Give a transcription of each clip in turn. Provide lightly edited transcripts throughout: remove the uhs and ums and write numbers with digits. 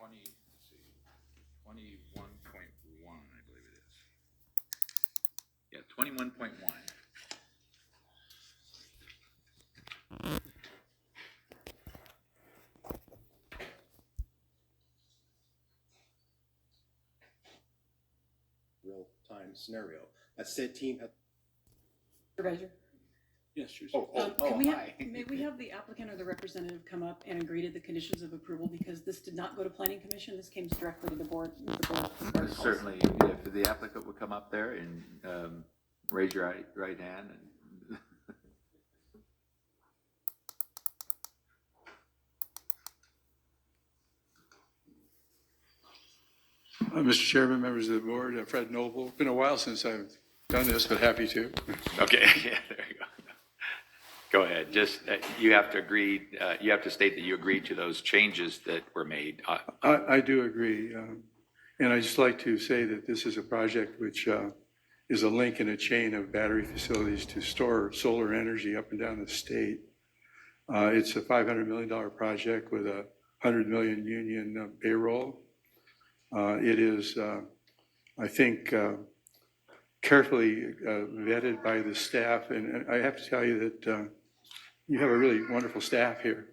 let's see, 21.1, I believe it is. Yeah, 21.1. Real-time scenario. That said team had. Supervisor, Yes, sure. may we have the applicant or the representative come up and agree to the conditions of approval, because this did not go to Planning Commission, this came directly to the board. Certainly, if the applicant would come up there and raise your right hand. And Mr. Chairman, members of the board, Fred Noble. Been a while since I've done this, but happy to. Okay, yeah, there you go. Go ahead. Just, you have to agree, you have to state that you agreed to those changes that were made. I do agree. And I'd just like to say that this is a project which is a link in a chain of battery facilities to store solar energy up and down the state. It's a $500 million project with a $100 million union payroll. It is, I think, carefully vetted by the staff. And I have to tell you that you have a really wonderful staff here.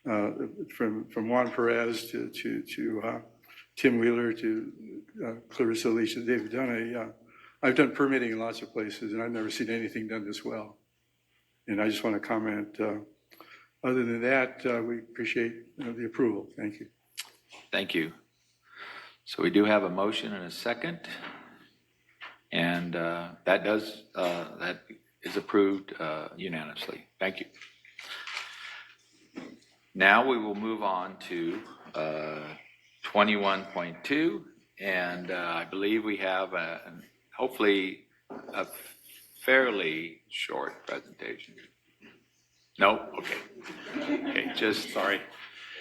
From Juan Perez to Tim Wheeler to Clarissa Alicia, they've done I've done permitting in lots of places, and I've never seen anything done this well. And I just want to comment. Other than that, we appreciate the approval. Thank you. Thank you. So we do have a motion and a second, and that is approved unanimously. Thank you. Now we will move on to 21.2, and I believe we have hopefully a fairly short presentation. No? Okay. Okay, just, sorry.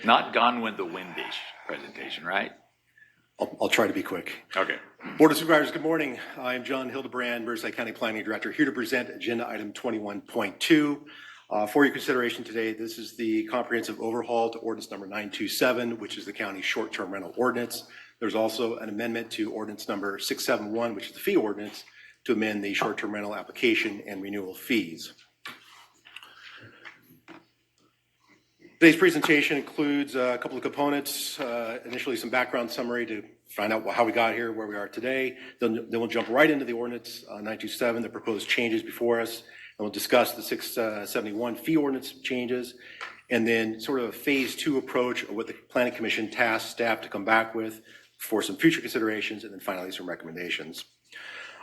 Not Gone with the Wind-ish presentation, right? I'll try to be quick. Okay. Board of Supervisors, good morning. I'm John Hildebrand, Riverside County Planning Director, here to present agenda item 21.2. For your consideration today, this is the comprehensive overhaul to ordinance number 927, which is the county's short-term rental ordinance. There's also an amendment to ordinance number 671, which is the fee ordinance, to amend the short-term rental application and renewal fees. Today's presentation includes a couple of components. Initially, some background summary to find out how we got here, where we are today. Then we'll jump right into the ordinance 927, the proposed changes before us. And we'll discuss the 671 fee ordinance changes, and then sort of a phase 2 approach of what the Planning Commission tasked staff to come back with for some future considerations, and then finally some recommendations.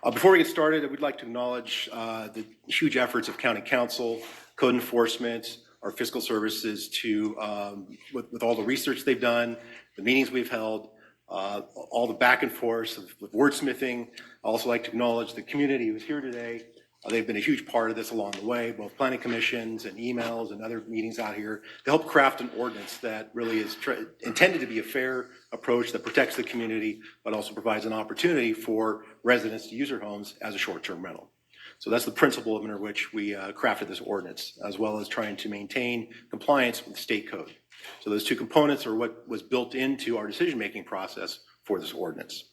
Before we get started, I would like to acknowledge the huge efforts of County Council, Code Enforcement, our fiscal services to, with all the research they've done, the meetings we've held, all the back and forth with wordsmithing. I also like to acknowledge the community who's here today. They've been a huge part of this along the way, both planning commissions and emails and other meetings out here to help craft an ordinance that really is intended to be a fair approach that protects the community, but also provides an opportunity for residents to use their homes as a short-term rental. So that's the principle under which we crafted this ordinance, as well as trying to maintain compliance with state code. So those two components are what was built into our decision-making process for this ordinance.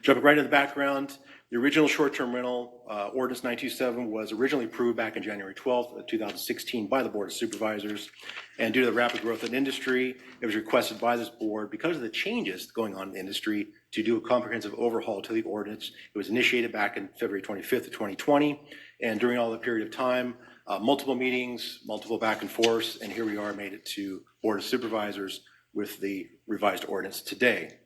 Jumping right into the background, the original short-term rental ordinance 927 was originally approved back in January 12th of 2016 by the Board of Supervisors. And due to the rapid growth in industry, it was requested by this board, because of the changes going on in the industry, to do a comprehensive overhaul to the ordinance. It was initiated back in February 25th of 2020. And during all the period of time, multiple meetings, multiple back and forths, and here we are, made it to Board of Supervisors with the revised ordinance today.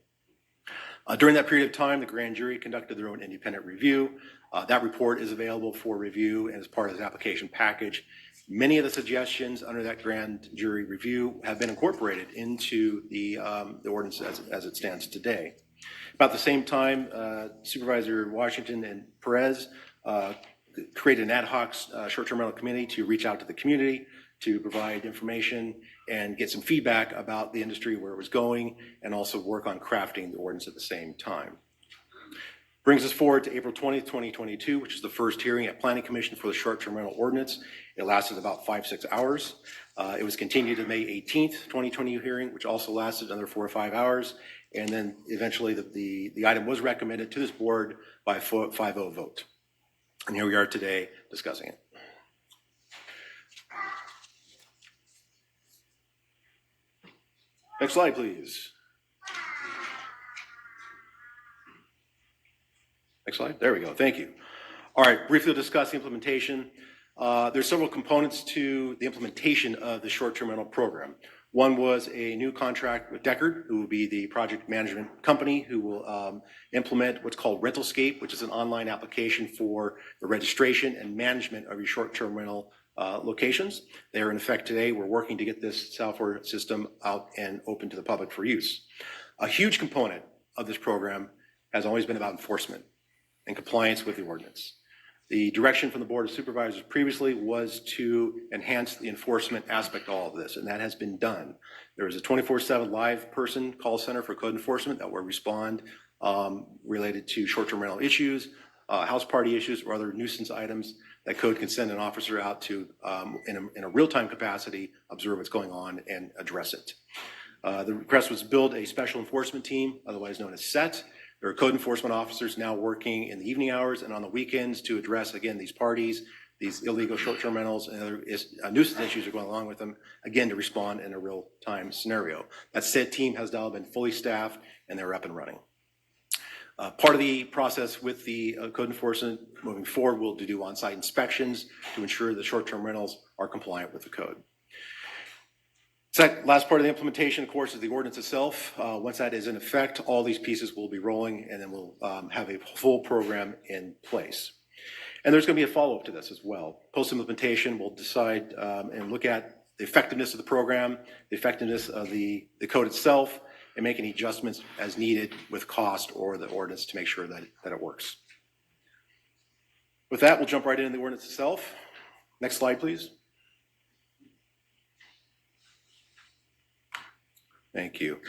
During that period of time, the grand jury conducted their own independent review. That report is available for review and as part of this application package. Many of the suggestions under that grand jury review have been incorporated into the ordinance as it stands today. About the same time, Supervisor Washington and Perez created an ad hoc short-term rental committee to reach out to the community, to provide information and get some feedback about the industry, where it was going, and also work on crafting the ordinance at the same time. Brings us forward to April 20th, 2022, which is the first hearing at Planning Commission for the short-term rental ordinance. It lasted about 5-6 hours. It was continued to May 18th, 2020 hearing, which also lasted another 4 or 5 hours. And then eventually the item was recommended to this board by a 5-0 vote. And here we are today discussing it. Next slide, please. Next slide. There we go. Thank you. All right, briefly discuss the implementation. There's several components to the implementation of the short-term rental program. One was a new contract with Deckard, who will be the project management company who will implement what's called Rentalscape, which is an online application for the registration and management of your short-term rental locations. They are in effect today. We're working to get this software system out and open to the public for use. A huge component of this program has always been about enforcement and compliance with the ordinance. The direction from the Board of Supervisors previously was to enhance the enforcement aspect of all of this, and that has been done. There is a 24/7 live person call center for code enforcement that will respond related to short-term rental issues, house party issues, or other nuisance items that code can send an officer out to, in a real-time capacity, observe what's going on and address it. The request was to build a special enforcement team, otherwise known as SET. There are code enforcement officers now working in the evening hours and on the weekends to address, again, these parties, these illegal short-term rentals, and other nuisance issues are going along with them, again, to respond in a real-time scenario. That SET team has now been fully staffed, and they're up and running. Part of the process with the code enforcement moving forward will do on-site inspections to ensure the short-term rentals are compliant with the code. Last part of the implementation, of course, is the ordinance itself. Once that is in effect, all these pieces will be rolling, and then we'll have a full program in place. And there's going to be a follow-up to this as well. Post-implementation, we'll decide and look at the effectiveness of the program, the effectiveness of the code itself, and make any adjustments as needed with cost or the ordinance to make sure that it works. With that, we'll jump right into the ordinance itself. Next slide, please. Thank you.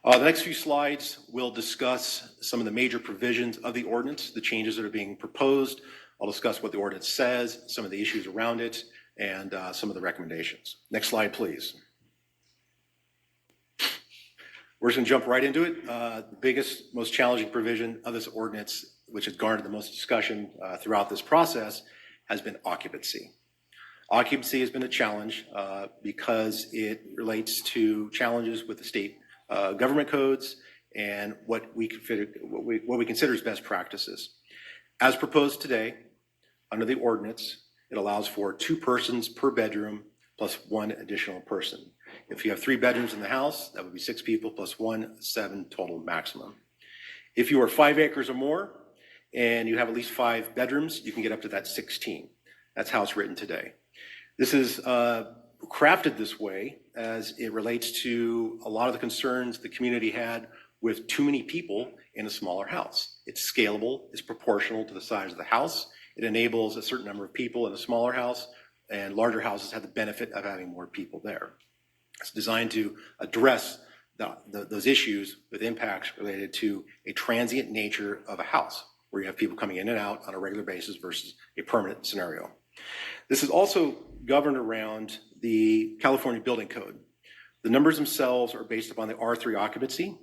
The next few slides will discuss some of the major provisions of the ordinance, the changes that are being proposed. I'll discuss what the ordinance says, some of the issues around it, and some of the recommendations. Next slide, please. We're just going to jump right into it. The biggest, most challenging provision of this ordinance, which has garnered the most discussion throughout this process, has been occupancy. Occupancy has been a challenge because it relates to challenges with the state government codes and what we consider as best practices. As proposed today, under the ordinance, it allows for 2 persons per bedroom plus 1 additional person. If you have 3 bedrooms in the house, that would be 6 people plus 1, 7 total maximum. If you are 5 acres or more and you have at least 5 bedrooms, you can get up to that 16. That's how it's written today. This is crafted this way as it relates to a lot of the concerns the community had with too many people in a smaller house. It's scalable, it's proportional to the size of the house. It enables a certain number of people in a smaller house, and larger houses have the benefit of having more people there. It's designed to address those issues with impacts related to a transient nature of a house, where you have people coming in and out on a regular basis versus a permanent scenario. This is also governed around the California Building Code. The numbers themselves are based upon the R3 occupancy.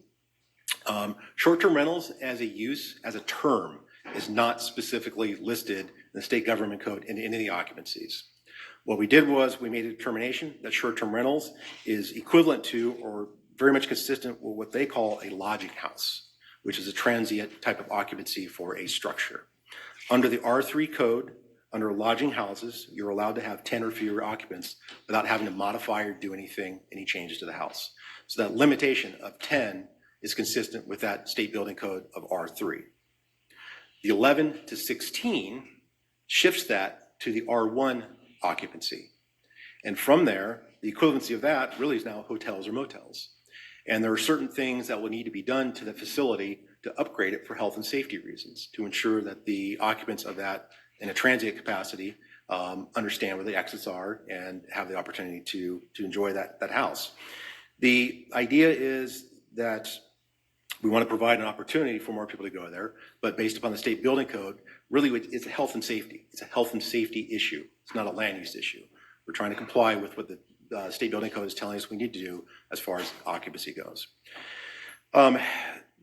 Short-term rentals as a use, as a term, is not specifically listed in the state government code in any of the occupancies. What we did was we made a determination that short-term rentals is equivalent to or very much consistent with what they call a lodging house, which is a transient type of occupancy for a structure. Under the R3 code, under lodging houses, you're allowed to have 10 or fewer occupants without having to modify or do any changes to the house. So that limitation of 10 is consistent with that state building code of R3. The 11 to 16 shifts that to the R1 occupancy. And from there, the equivalency of that really is now hotels or motels. And there are certain things that will need to be done to the facility to upgrade it for health and safety reasons, to ensure that the occupants of that in a transient capacity understand where the exits are and have the opportunity to enjoy that house. The idea is that we want to provide an opportunity for more people to go there, but based upon the state building code, really it's a health and safety. It's a health and safety issue. It's not a land use issue. We're trying to comply with what the state building code is telling us we need to do as far as occupancy goes.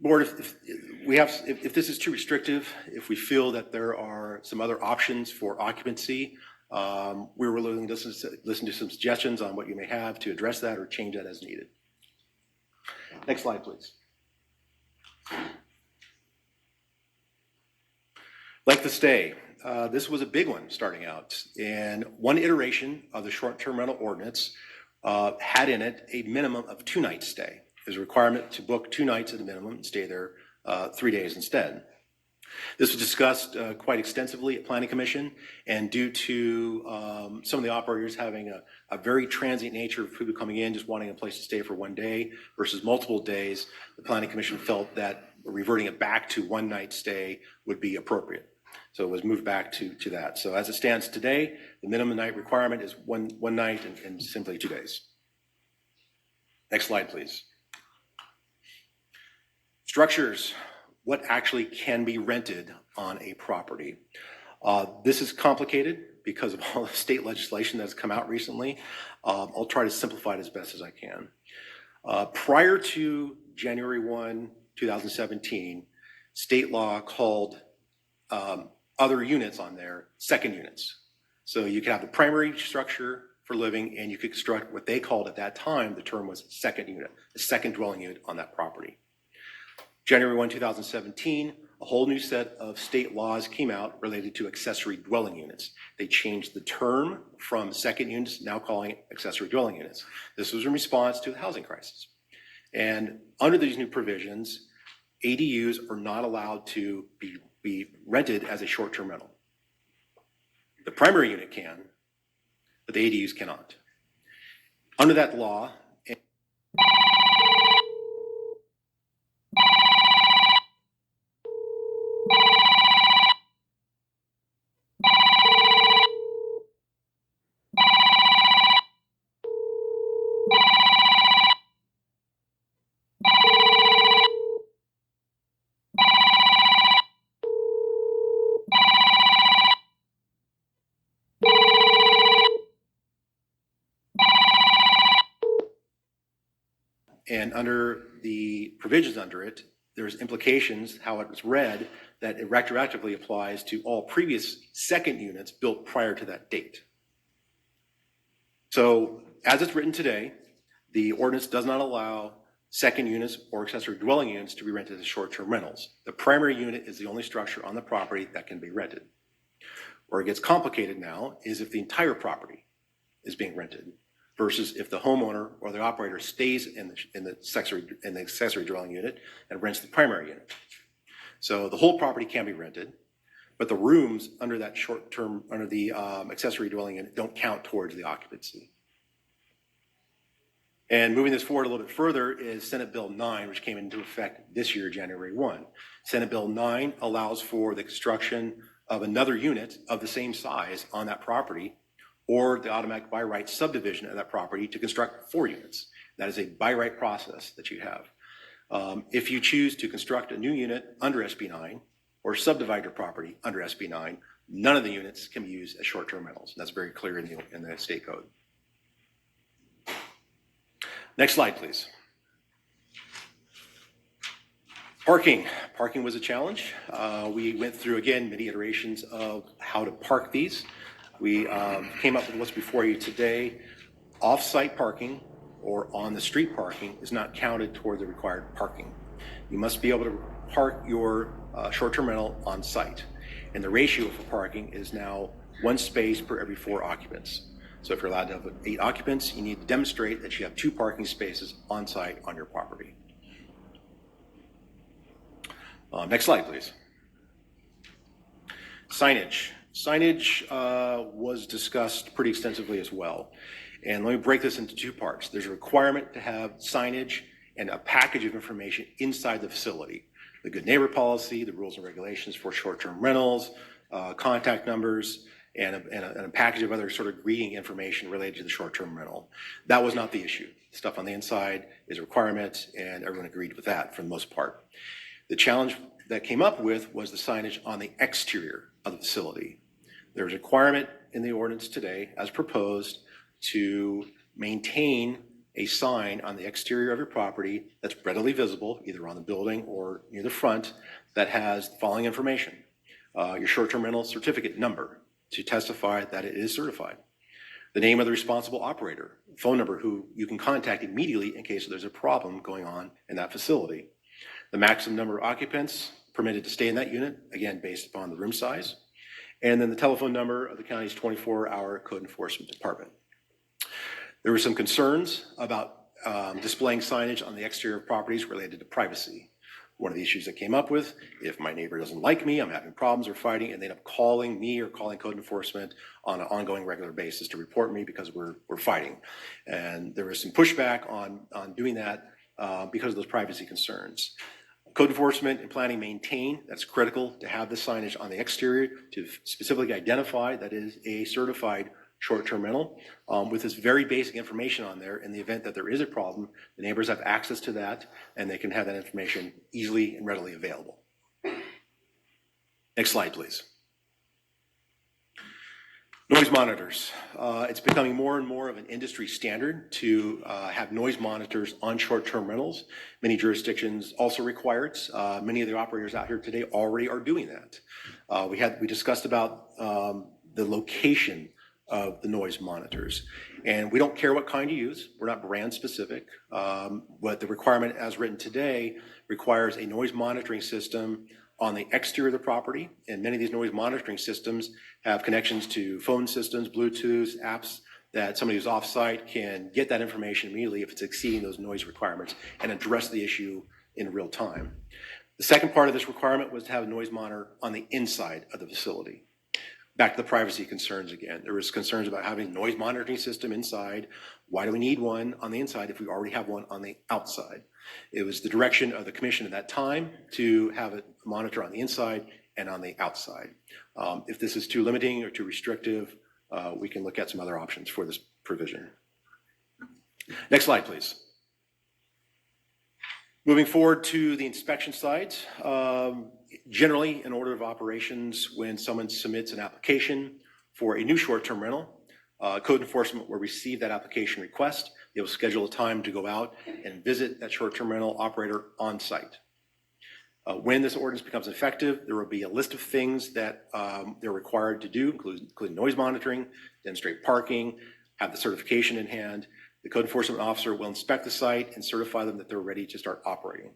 Board, if this is too restrictive, if we feel that there are some other options for occupancy, we're willing to listen to some suggestions on what you may have to address that or change that as needed. Next slide, please. Length of stay. This was a big one starting out, and one iteration of the short-term rental ordinance had in it a minimum of 2 nights stay. There's a requirement to book 2 nights at the minimum and stay there 3 days instead. This was discussed quite extensively at Planning Commission, and due to some of the operators having a very transient nature of people coming in, just wanting a place to stay for 1 day versus multiple days, the Planning Commission felt that reverting it back to 1 night stay would be appropriate. So it was moved back to that. So as it stands today, the minimum night requirement is one night and simply 2 days. Next slide, please. Structures, what actually can be rented on a property. This is complicated because of all the state legislation that's come out recently. I'll try to simplify it as best as I can. Prior to January 1, 2017, state law called other units on there second units. So you could have the primary structure for living, and you could construct what they called at that time, the term was second unit, the second dwelling unit on that property. January 1, 2017, a whole new set of state laws came out related to accessory dwelling units. They changed the term from second units, now calling it accessory dwelling units. This was in response to the housing crisis. And under these new provisions, ADUs are not allowed to be rented as a short-term rental. The primary unit can, but the ADUs cannot. Under that law, and under the provisions under it, there's implications, how it was read, that it retroactively applies to all previous second units built prior to that date. So as it's written today, the ordinance does not allow second units or accessory dwelling units to be rented as short-term rentals. The primary unit is the only structure on the property that can be rented. Where it gets complicated now is if the entire property is being rented versus if the homeowner or the operator stays in the accessory dwelling unit and rents the primary unit. So the whole property can be rented, but the rooms under that short-term, under the accessory dwelling unit don't count towards the occupancy. And moving this forward a little bit further is Senate Bill 9, which came into effect this year, January 1. Senate Bill 9 allows for the construction of another unit of the same size on that property, or the automatic by right subdivision of that property to construct 4 units. That is a by right process that you have. If you choose to construct a new unit under SB 9 or subdivide your property under SB 9, none of the units can be used as short-term rentals. That's very clear in the state code. Next slide, please. Parking. Parking was a challenge. We went through, again, many iterations of how to park these. We came up with what's before you today. Off-site parking or on-the-street parking is not counted toward the required parking. You must be able to park your short-term rental on-site. And the ratio for parking is now 1 space per every 4 occupants. So if you're allowed to have 8 occupants, you need to demonstrate that you have 2 parking spaces on-site on your property. Next slide, please. Signage. Signage was discussed pretty extensively as well. And let me break this into 2 parts. There's a requirement to have signage and a package of information inside the facility. The good neighbor policy, the rules and regulations for short-term rentals, contact numbers, and a package of other sort of greeting information related to the short-term rental. That was not the issue. Stuff on the inside is a requirement, and everyone agreed with that for the most part. The challenge that came up with was the signage on the exterior of the facility. There's a requirement in the ordinance today, as proposed, to maintain a sign on the exterior of your property that's readily visible, either on the building or near the front, that has the following information. Your short-term rental certificate number to testify that it is certified. The name of the responsible operator, phone number who you can contact immediately in case there's a problem going on in that facility. The maximum number of occupants permitted to stay in that unit, again, based upon the room size. And then the telephone number of the county's 24-hour code enforcement department. There were some concerns about displaying signage on the exterior of properties related to privacy. One of the issues that came up with, if my neighbor doesn't like me, I'm having problems or fighting, and they end up calling me or calling code enforcement on an ongoing regular basis to report me because we're fighting. And there was some pushback on doing that because of those privacy concerns. Code enforcement and planning maintain, that's critical to have the signage on the exterior to specifically identify that is a certified short-term rental with this very basic information on there. In the event that there is a problem, the neighbors have access to that and they can have that information easily and readily available. Next slide, please. Noise monitors. It's becoming more and more of an industry standard to have noise monitors on short-term rentals. Many jurisdictions also require it. Many of the operators out here today already are doing that. We discussed about the location of the noise monitors. And we don't care what kind you use. We're not brand specific. But the requirement as written today requires a noise monitoring system on the exterior of the property. And many of these noise monitoring systems have connections to phone systems, Bluetooth, apps that somebody who's off-site can get that information immediately if it's exceeding those noise requirements and address the issue in real time. The second part of this requirement was to have a noise monitor on the inside of the facility. Back to the privacy concerns again. There was concerns about having a noise monitoring system inside. Why do we need one on the inside if we already have one on the outside? It was the direction of the commission at that time to have a monitor on the inside and on the outside. If this is too limiting or too restrictive, we can look at some other options for this provision. Next slide, please. Moving forward to the inspection side. Generally, in order of operations, when someone submits an application for a new short-term rental, code enforcement will receive that application request. They will schedule a time to go out and visit that short-term rental operator on site. When this ordinance becomes effective, there will be a list of things that they're required to do, including noise monitoring, demonstrate parking, have the certification in hand. The code enforcement officer will inspect the site and certify them that they're ready to start operating.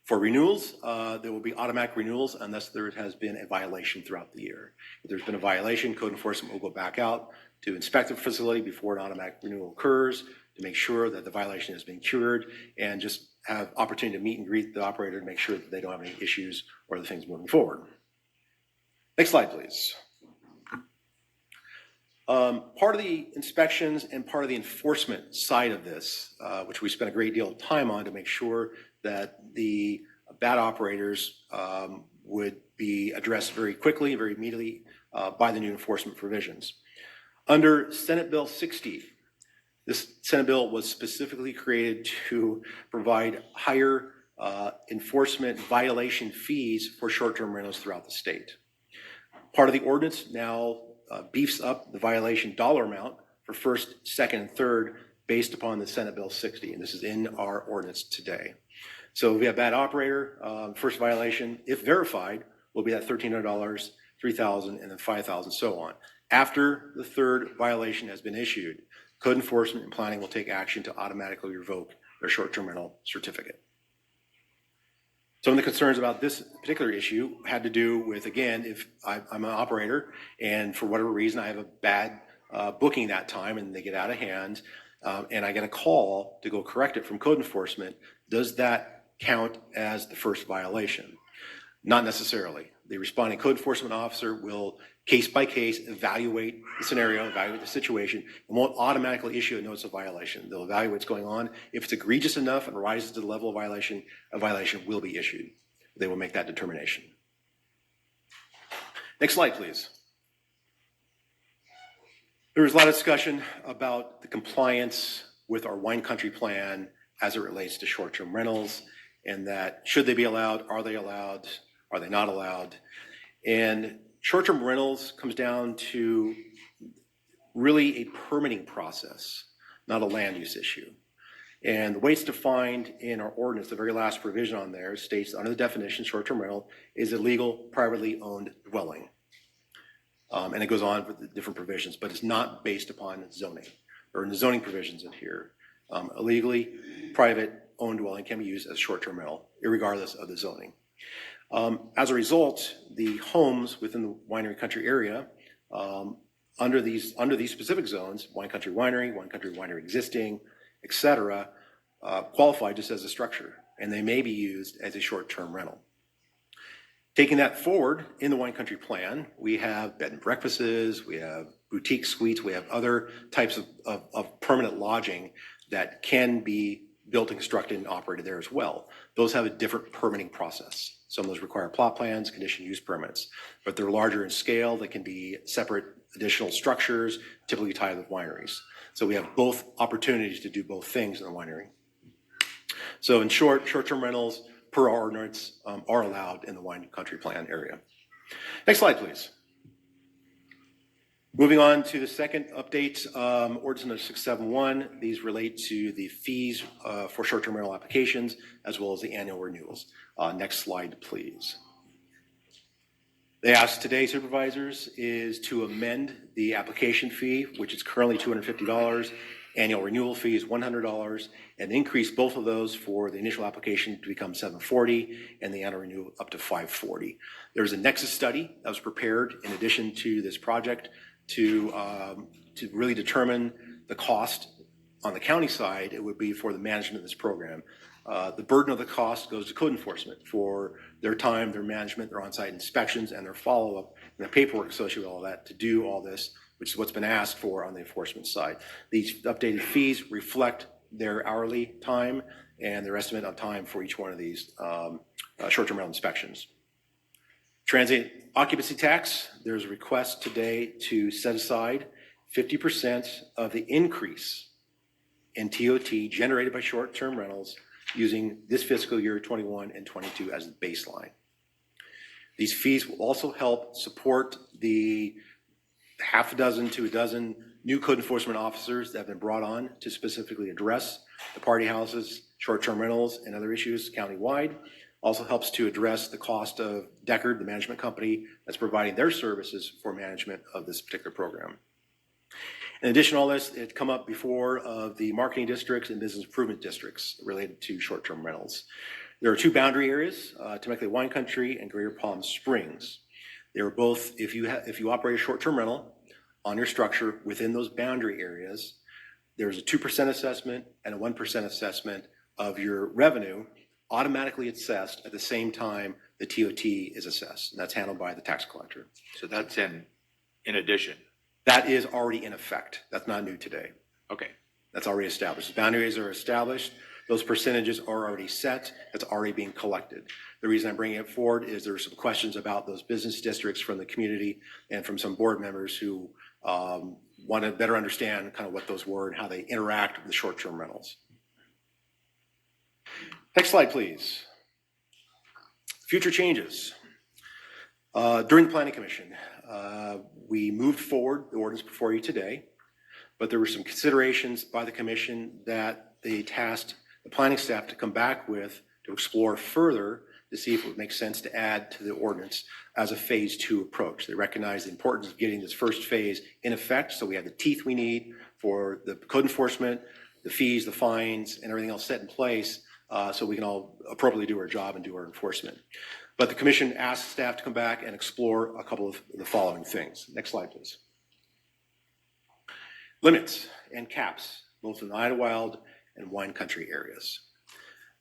For renewals, there will be automatic renewals unless there has been a violation throughout the year. If there's been a violation, code enforcement will go back out to inspect the facility before an automatic renewal occurs to make sure that the violation has been cured and just have opportunity to meet and greet the operator to make sure that they don't have any issues or the things moving forward. Next slide, please. Part of the inspections and part of the enforcement side of this, which we spent a great deal of time on to make sure that the bad operators would be addressed very quickly, very immediately by the new enforcement provisions. Under Senate Bill 60, this Senate bill was specifically created to provide higher enforcement violation fees for short-term rentals throughout the state. Part of the ordinance now beefs up the violation dollar amount for first, second, and third based upon the Senate Bill 60, and this is in our ordinance today. So if we have bad operator, first violation, if verified, will be that $1,300, $3,000, and then $5,000, so on. After the third violation has been issued, code enforcement and planning will take action to automatically revoke their short-term rental certificate. Some of the concerns about this particular issue had to do with, again, if I'm an operator and for whatever reason I have a bad booking that time and they get out of hand and I get a call to go correct it from code enforcement, does that count as the first violation? Not necessarily. The responding code enforcement officer will case by case evaluate the scenario, evaluate the situation, and won't automatically issue a notice of violation. They'll evaluate what's going on. If it's egregious enough and rises to the level of violation, a violation will be issued. They will make that determination. Next slide, please. There was a lot of discussion about the compliance with our wine country plan as it relates to short-term rentals, and that should they be allowed, are they not allowed? And short-term rentals comes down to really a permitting process, not a land use issue. And the way it's defined in our ordinance, the very last provision on there states under the definition, short-term rental is a legal privately owned dwelling. And it goes on with the different provisions, but it's not based upon zoning or in the zoning provisions in here. A legally private owned dwelling can be used as short-term rental, regardless of the zoning. As a result, the homes within the winery country area, under these specific zones, wine country winery existing, et cetera, qualify just as a structure, and they may be used as a short-term rental. Taking that forward in the wine country plan, we have bed and breakfasts, we have boutique suites, we have other types of permanent lodging that can be built and constructed and operated there as well. Those have a different permitting process. Some of those require plot plans, conditional use permits, but they're larger in scale. They can be separate additional structures, typically tied with wineries. So we have both opportunities to do both things in the winery. So in short, short-term rentals per our ordinance are allowed in the wine country plan area. Next slide, please. Moving on to the second update, ordinance number 671. These relate to the fees for short-term rental applications as well as the annual renewals. Next slide, please. They asked today, supervisors, is to amend the application fee, which is currently $250. Annual renewal fee is $100, and increase both of those for the initial application to become $740 and the annual renewal up to $540. There's a nexus study that was prepared in addition to this project to really determine the cost on the county side. It would be for the management of this program. The burden of the cost goes to code enforcement for their time, their management, their on-site inspections, and their follow-up and the paperwork associated with all that to do all this, which is what's been asked for on the enforcement side. These updated fees reflect their hourly time and their estimate of time for each one of these short-term rental inspections. Transient occupancy tax, there's a request today to set aside 50% of the increase in TOT generated by short-term rentals using this fiscal year 21 and 22 as the baseline. These fees will also help support the half a dozen to a dozen new code enforcement officers that have been brought on to specifically address the party houses, short-term rentals, and other issues countywide. Also helps to address the cost of Deckard, the management company that's providing their services for management of this particular program. In addition to all this, it come up before of the marketing districts and business improvement districts related to short-term rentals. There are two boundary areas, Temecula Wine Country and Greater Palm Springs. They are both, if you operate a short-term rental on your structure within those boundary areas, there's a 2% assessment and a 1% assessment of your revenue automatically assessed at the same time the TOT is assessed. And that's handled by the tax collector. So that's in addition. That is already in effect. That's not new today. Okay. That's already established. The boundaries are established. Those percentages are already set. That's already being collected. The reason I'm bringing it forward is there are some questions about those business districts from the community and from some board members who want to better understand kind of what those were and how they interact with the short-term rentals. Next slide, please. Future changes. During the Planning Commission, we moved forward the ordinance before you today, but there were some considerations by the commission that they tasked the planning staff to come back with to explore further to see if it would make sense to add to the ordinance as a phase 2 approach. They recognize the importance of getting this first phase in effect, so we have the teeth we need for the code enforcement, the fees, the fines, and everything else set in place so we can all appropriately do our job and do our enforcement. But the commission asked staff to come back and explore a couple of the following things. Next slide, please. Limits and caps, both in the Idlewild and wine country areas.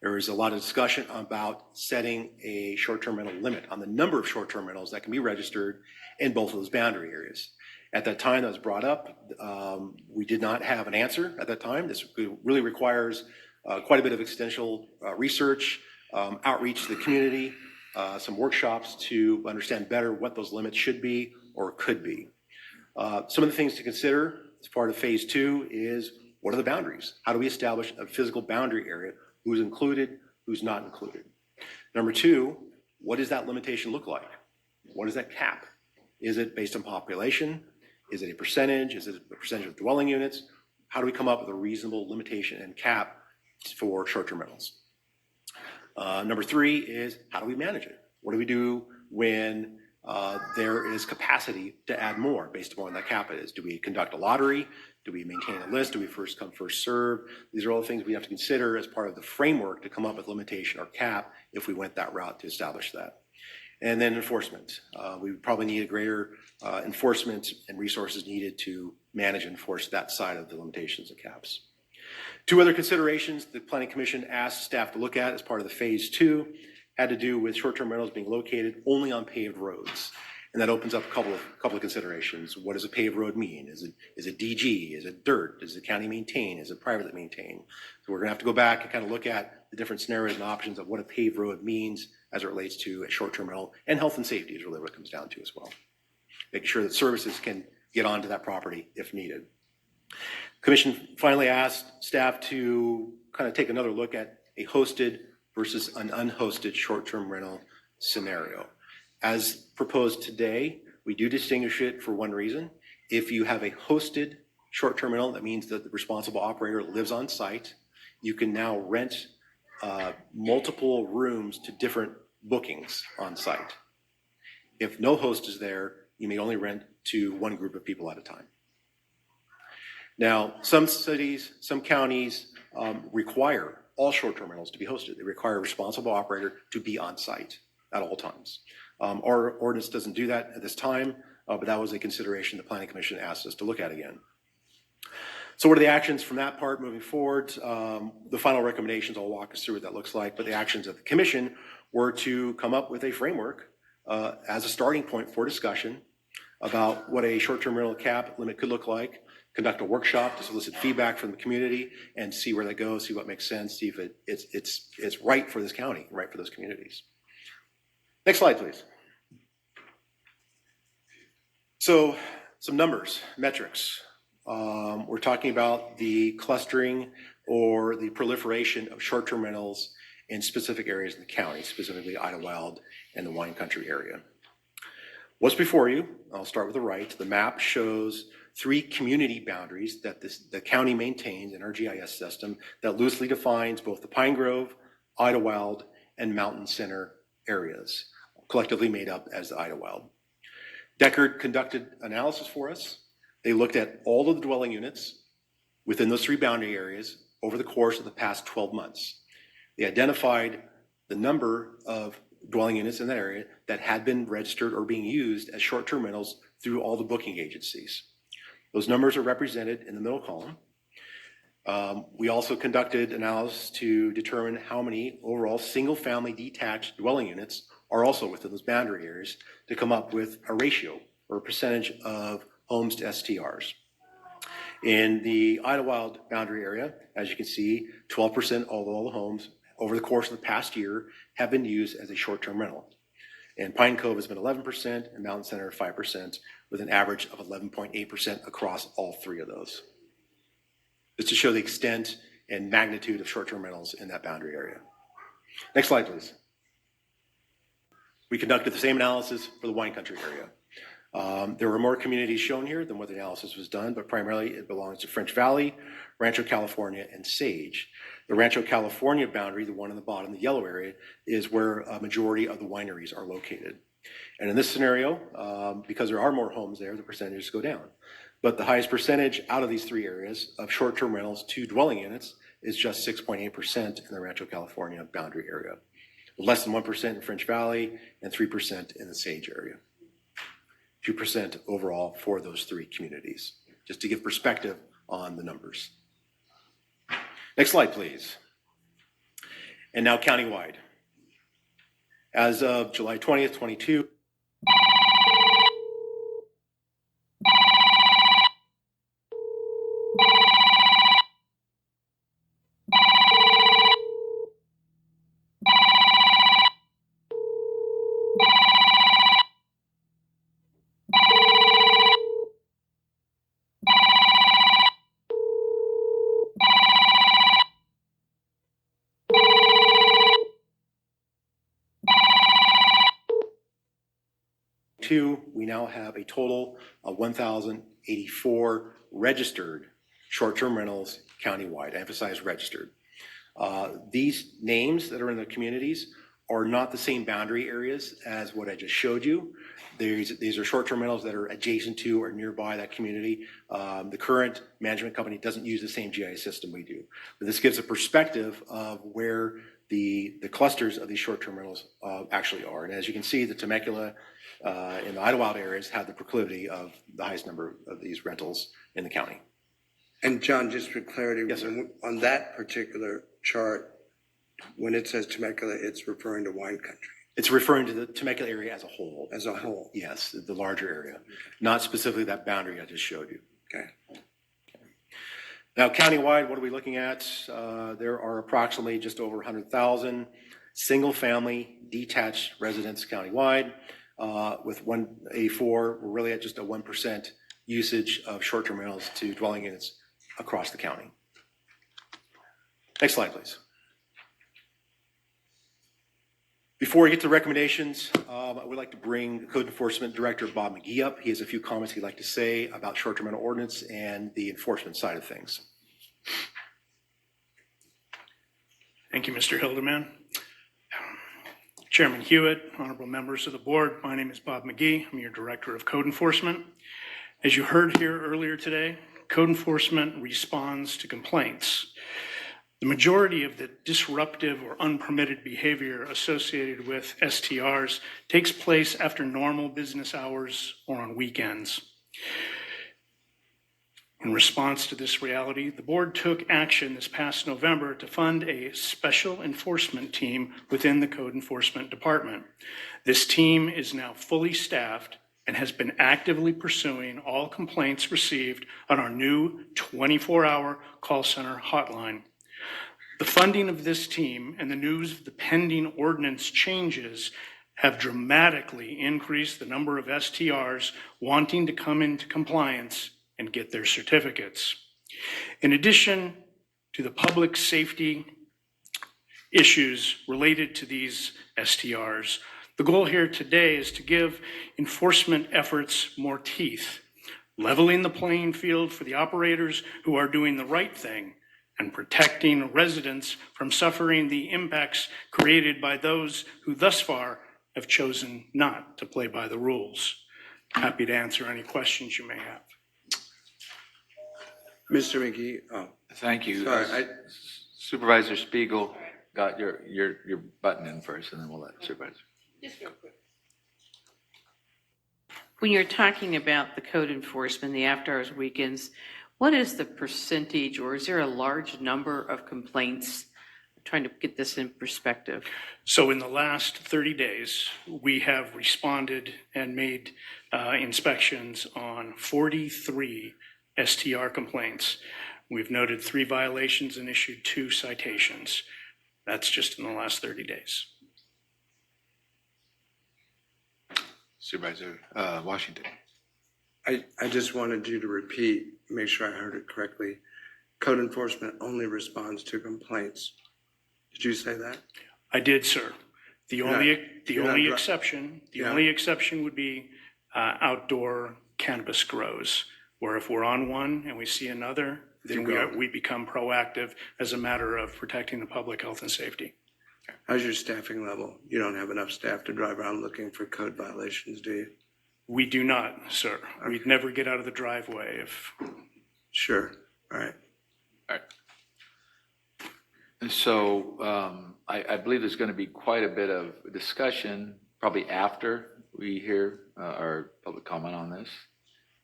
There is a lot of discussion about setting a short-term rental limit on the number of short-term rentals that can be registered in both of those boundary areas. At that time that was brought up, we did not have an answer at that time. This really requires quite a bit of extensive research, outreach to the community, some workshops to understand better what those limits should be or could be. Some of the things to consider as part of phase 2 is what are the boundaries? How do we establish a physical boundary area? Who's included, who's not included? Number 2, what does that limitation look like? What is that cap? Is it based on population? Is it a percentage? Is it a percentage of dwelling units? How do we come up with a reasonable limitation and cap for short-term rentals? Number three is, how do we manage it? What do we do when there is capacity to add more based upon what that cap is? Do we conduct a lottery? Do we maintain a list? Do we first come, first serve? These are all the things we have to consider as part of the framework to come up with limitation or cap if we went that route to establish that. And then enforcement. We would probably need a greater enforcement and resources needed to manage and enforce that side of the limitations and caps. Two other considerations the Planning Commission asked staff to look at as part of the phase two had to do with short-term rentals being located only on paved roads. And that opens up a couple of considerations. What does a paved road mean? Is it DG? Is it dirt? Does the county maintain? Is it privately maintained? So we're gonna have to go back and kind of look at the different scenarios and options of what a paved road means as it relates to a short-term rental, and health and safety is really what it comes down to as well. Making sure that services can get onto that property if needed. Commission finally asked staff to kind of take another look at a hosted versus an unhosted short-term rental scenario. As proposed today, we do distinguish it for one reason. If you have a hosted short-term rental, that means that the responsible operator lives on site. You can now rent multiple rooms to different bookings on site. If no host is there, you may only rent to one group of people at a time. Now, some cities, some counties require all short-term rentals to be hosted. They require a responsible operator to be on site at all times. Our ordinance doesn't do that at this time, but that was a consideration the Planning Commission asked us to look at again. So what are the actions from that part moving forward? The final recommendations, I'll walk us through what that looks like, but the actions of the commission were to come up with a framework as a starting point for discussion about what a short-term rental cap limit could look like, conduct a workshop to solicit feedback from the community and see where that goes, see what makes sense, see if it's right for this county, right for those communities. Next slide, please. So some numbers, metrics. We're talking about the clustering or the proliferation of short-term rentals in specific areas in the county, specifically Idlewild and the wine country area. What's before you? I'll start with the right. The map shows 3 community boundaries that the county maintains in our GIS system that loosely defines both the Pine Grove, Idlewild, and Mountain Center areas, collectively made up as the Idlewild. Deckard conducted analysis for us. They looked at all of the dwelling units within those 3 boundary areas over the course of the past 12 months. They identified the number of dwelling units in that area that had been registered or being used as short-term rentals through all the booking agencies. Those numbers are represented in the middle column. We also conducted analysis to determine how many overall single-family detached dwelling units are also within those boundary areas to come up with a ratio or a percentage of homes to STRs. In the Idlewild boundary area, as you can see, 12% of all the homes over the course of the past year have been used as a short-term rental. And Pine Cove has been 11% and Mountain Center 5%, with an average of 11.8% across all 3 of those. Just to show the extent and magnitude of short-term rentals in that boundary area. Next slide, please. We conducted the same analysis for the wine country area. There were more communities shown here than what the analysis was done, but primarily it belongs to French Valley, Rancho California, and Sage. The Rancho California boundary, the one on the bottom, the yellow area, is where a majority of the wineries are located. And in this scenario, because there are more homes there, the percentages go down. But the highest percentage out of these 3 areas of short-term rentals to dwelling units is just 6.8% in the Rancho California boundary area. Less than 1% in French Valley and 3% in the Sage area. 2% overall for those 3 communities, just to give perspective on the numbers. Next slide, please. And now countywide. As of July 20th, 22, we now have a total of 1,000 84 registered short-term rentals countywide. I emphasize registered. These names that are in the communities are not the same boundary areas as what I just showed you. These are short-term rentals that are adjacent to or nearby that community. The current management company doesn't use the same GIS system we do. But this gives a perspective of where the clusters of these short-term rentals actually are. And as you can see, the Temecula and the Idlewild areas have the proclivity of the highest number of these rentals in the county. And John, just for clarity, Yes, sir. on that particular chart, when it says Temecula, it's referring to wine country It's referring to the Temecula area as a whole. as a whole. Yes, the larger area, not specifically that boundary I just showed you. Okay. Now, countywide, what are we looking at? There are approximately just over 100,000 single-family detached residents countywide. With 184, we're really at just a 1% usage of short-term rentals to dwelling units across the county. Next slide, please. Before we get to recommendations, I would like to bring Code Enforcement Director Bob McGee up. He has a few comments he'd like to say about short-term rental ordinance and the enforcement side of things. Thank you, Mr. Hildeman. Chairman Hewitt, honorable members of the board, my name is Bob McGee. I'm your Director of Code Enforcement. As you heard here earlier today, Code Enforcement responds to complaints. The majority of the disruptive or unpermitted behavior associated with STRs takes place after normal business hours or on weekends. In response to this reality, the board took action this past November to fund a special enforcement team within the Code Enforcement Department. This team is now fully staffed and has been actively pursuing all complaints received on our new 24-hour call center hotline. The funding of this team and the news of the pending ordinance changes have dramatically increased the number of STRs wanting to come into compliance and get their certificates. In addition to the public safety issues related to these STRs, the goal here today is to give enforcement efforts more teeth, leveling the playing field for the operators who are doing the right thing and protecting residents from suffering the impacts created by those who thus far have chosen not to play by the rules. Happy to answer any questions you may have. Mr. McGee, oh, Thank you. sorry, Supervisor Spiegel got your button in first, and then we'll let Supervisor. When you're talking about the code enforcement, the after-hours weekends, what is the percentage, or is there a large number of complaints? I'm trying to get this in perspective. So in the last 30 days, we have responded and made inspections on 43 STR complaints. We've noted 3 violations and issued 2 citations. That's just in the last 30 days. Supervisor Washington. I just wanted you to repeat, make sure I heard it correctly. Code enforcement only responds to complaints. Did you say that? I did, sir. The You're only not exception would be outdoor cannabis grows, where if we're on one and we see another, then we become proactive as a matter of protecting the public health and safety. How's your staffing level? You don't have enough staff to drive around looking for code violations, do you? We do not, sir. We'd never get out of the driveway if. Sure, all right. All right. And so I believe there's going to be quite a bit of discussion probably after we hear our public comment on this.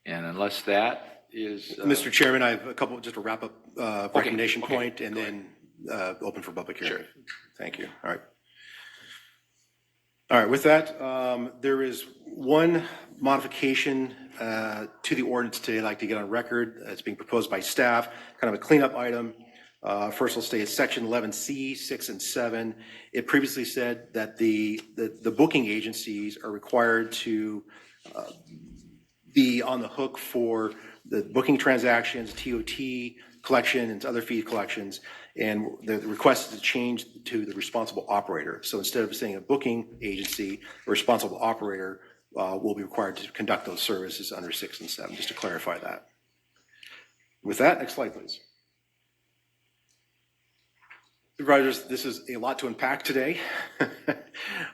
And unless that is. Mr. Chairman, I have a couple, just to wrap up recommendation okay, point and then open for public hearing. Sure. Thank you. All right. All right, with that, there is one modification to the ordinance today I'd like to get on record. It's being proposed by staff, kind of a cleanup item. First, I'll state section 11C, 6 and 7. It previously said that the booking agencies are required to be on the hook for the booking transactions, TOT collection, and other fee collections. And the request is to change to the responsible operator. So instead of saying a booking agency, a responsible operator will be required to conduct those services under 6 and 7, just to clarify that. With that, next slide, please. Supervisors, this is a lot to unpack today.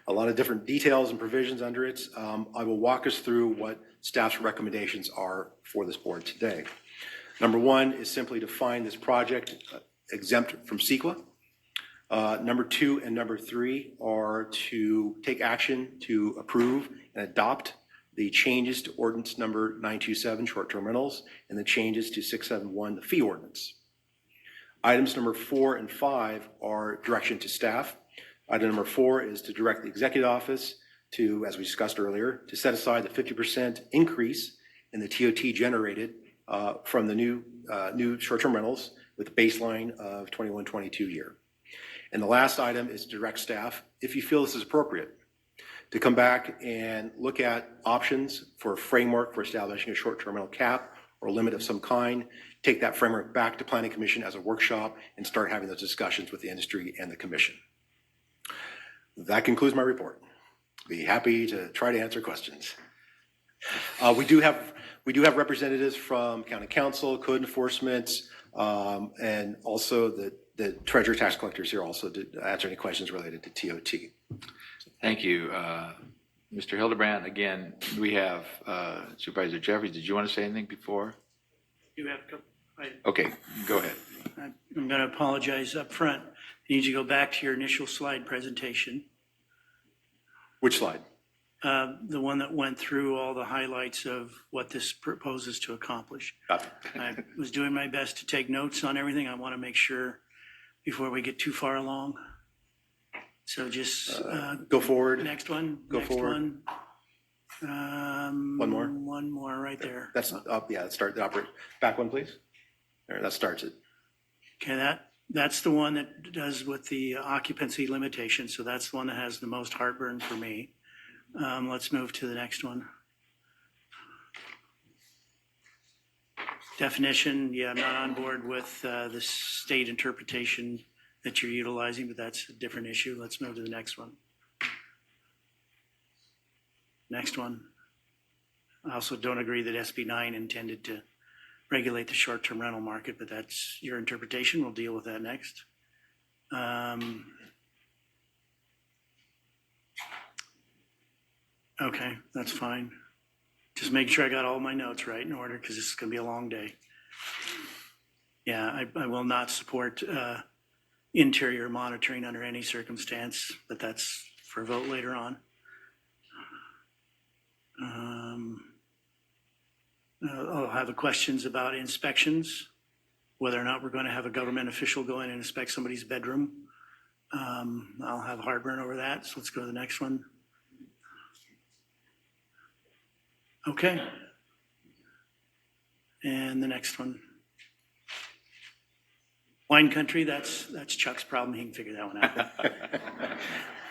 A lot of different details and provisions under it. I will walk us through what staff's recommendations are for this board today. Number one is simply to find this project exempt from CEQA. Number 2 and number 3 are to take action to approve and adopt the changes to ordinance number 927, short-term rentals, and the changes to 671, the fee ordinance. Items number 4 and 5 are direction to staff. Item number 4 is to direct the executive office to, as we discussed earlier, to set aside the 50% increase in the TOT generated from the new short-term rentals with a baseline of 21-22 year. And the last item is direct staff, if you feel this is appropriate, to come back and look at options for a framework for establishing a short-term rental cap or limit of some kind, take that framework back to Planning Commission as a workshop and start having those discussions with the industry and the commission. That concludes my report. Be happy to try to answer questions. We do have representatives from County Council, Code Enforcement, and also the Treasurer Tax Collectors here also to answer any questions related to TOT. Thank you. Mr. Hildebrand, again, we have Supervisor Jeffries. Did you want to say anything before? You have a couple. Okay, go ahead. I'm going to apologize up front. I need you to go back to your initial slide presentation, Which slide? the one that went through all the highlights of what this proposes to accomplish. I was doing my best to take notes on everything. I want to make sure before we get too far along. So just Go forward. next one. Go next forward. One. One more? One more right there. That's up. Yeah, start the operate. Back one, please. There, that starts it. Okay, that's the one that does with the occupancy limitation. So that's the one that has the most heartburn for me. Let's move to the next one. Definition, yeah, I'm not on board with the state interpretation that you're utilizing, but that's a different issue. Let's move to the next one. Next one. I also don't agree that SB 9 intended to regulate the short-term rental market, but that's your interpretation. We'll deal with that next. Okay, that's fine. Just making sure I got all my notes right in order because this is going to be a long day. Yeah, I will not support interior monitoring under any circumstance, but that's for a vote later on. I'll have questions about inspections, whether or not we're going to have a government official go in and inspect somebody's bedroom. I'll have heartburn over that, so let's go to the next one. Okay. And the next one. Wine country, that's Chuck's problem. He can figure that one out.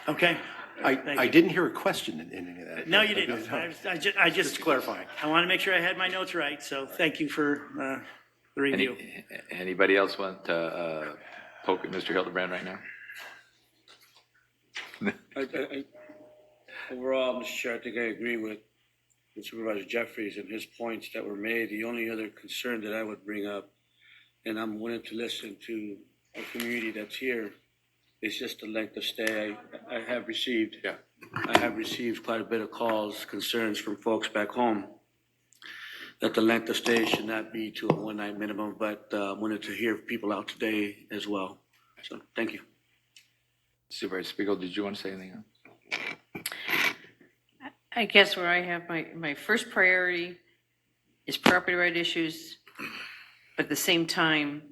Okay. Thank I you. didn't hear a question in any of that. No, you didn't. I just clarifying. I want to make sure I had my notes right. So thank you for the review. Anybody else want to poke at Mr. Hildebrand right now? Overall, Mr. Chair, I think I agree with Supervisor Jeffries and his points that were made. The only other concern that I would bring up, and I'm willing to listen to a community that's here, is just the length of stay. I have received quite a bit of calls, concerns from folks back home that the length of stay should not be to a one-night minimum, but wanted to hear people out today as well. So, thank you. Supervisor Spiegel, did you want to say anything else? I guess where I have my first priority is property right issues, but at the same time,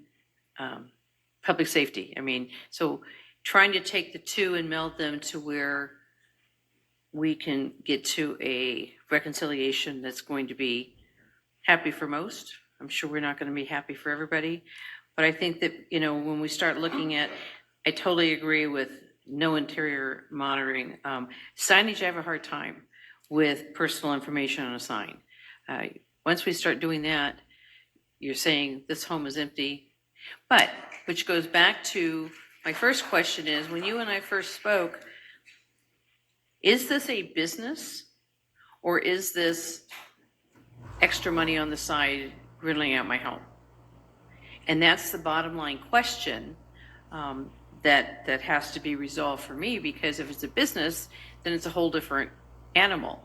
public safety. I mean, so trying to take the two and meld them to where we can get to a reconciliation that's going to be happy for most. I'm sure we're not going to be happy for everybody, but I think that, you know, when we start looking at, I totally agree with no interior monitoring. Signage, I have a hard time with personal information on a sign. Once we start doing that, you're saying this home is empty. But, which goes back to, my first question is, when you and I first spoke, is this a business Or is this extra money on the side renting out my home? And that's the bottom line question that has to be resolved for me, because if it's a business, then it's a whole different animal.